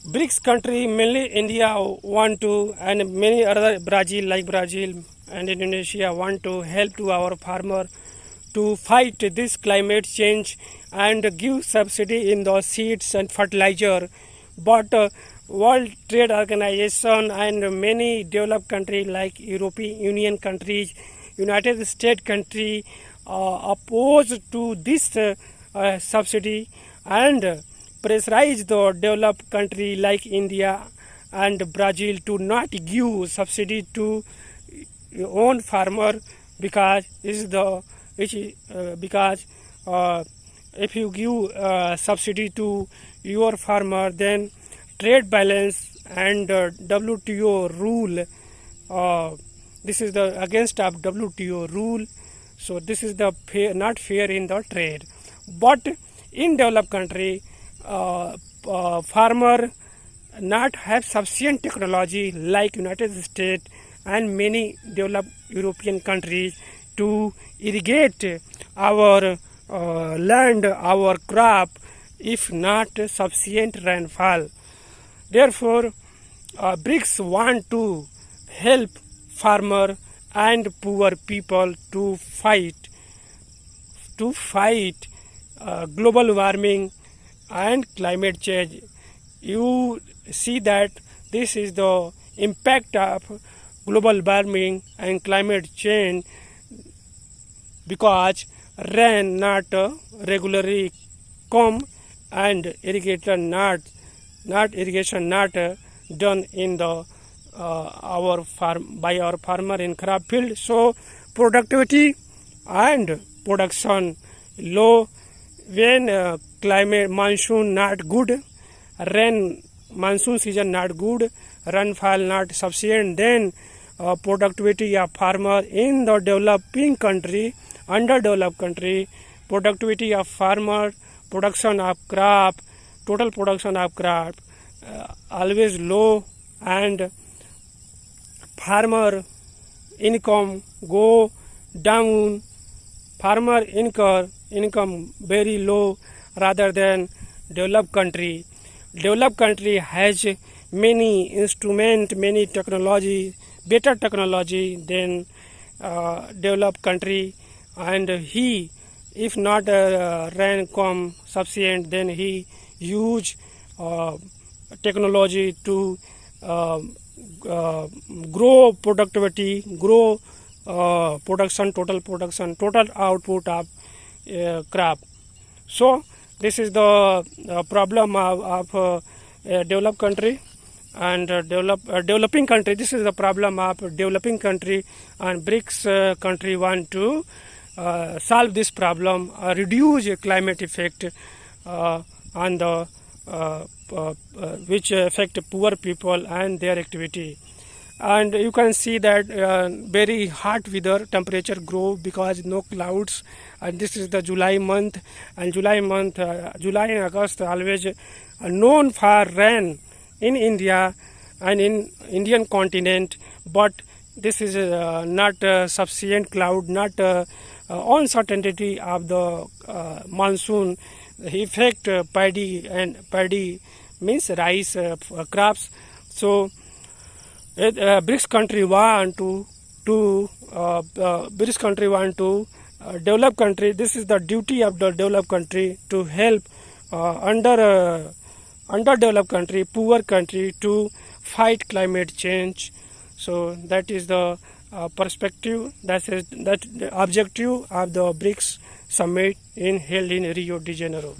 BRICS country, mainly India, want to, and many other Brazil and Indonesia want to help to our farmer to fight this climate change and give subsidy in the seeds and fertilizer. But World Trade Organization and many developed countries like European Union countries, United States country opposed to this subsidy and pressurize the developed country like India and Brazil to not give subsidy to own farmer because is the which because if you give subsidy to your farmer, then trade balance and WTO rule, this is the against of WTO rule, so this is the not fair in the trade. But in developed country, farmer not have sufficient technology like United States and many developed European countries to irrigate our land, our crop, if not sufficient rainfall. Therefore, BRICS want to help farmer and poor people to fight global warming and climate change. You see that this is the impact of global warming and climate change because rain not regularly come and irrigation not done in the our farm by our farmer in crop field. So productivity and production low when climate monsoon not good, monsoon season not good, rainfall not sufficient, then productivity of farmer in the developing country, underdeveloped country, productivity of farmer, production of crop, total production of crop always low, and farmer income go down, farmer income very low rather than developed country. Developed country has many instrument, many technology, better technology than developed country, and he, if not rain come sufficient, then he use technology to grow productivity, grow production, total output of crop. So this is the problem of developed country and developing country. This is the problem of developing country, and BRICS country want to solve this problem, reduce climate effect on the which affect poor people and their activity. And you can see that very hot weather, temperature grow because no clouds, and this is the July month, and July and August always known for rain in India and in Indian continent, but this is not sufficient cloud, not uncertainty of the monsoon affect paddy means rice crops. So BRICS country want to develop country. This is the duty of the developed country to help underdeveloped country, poor country to fight climate change. So that is the perspective. That is the objective of the BRICS summit held in Rio de Janeiro.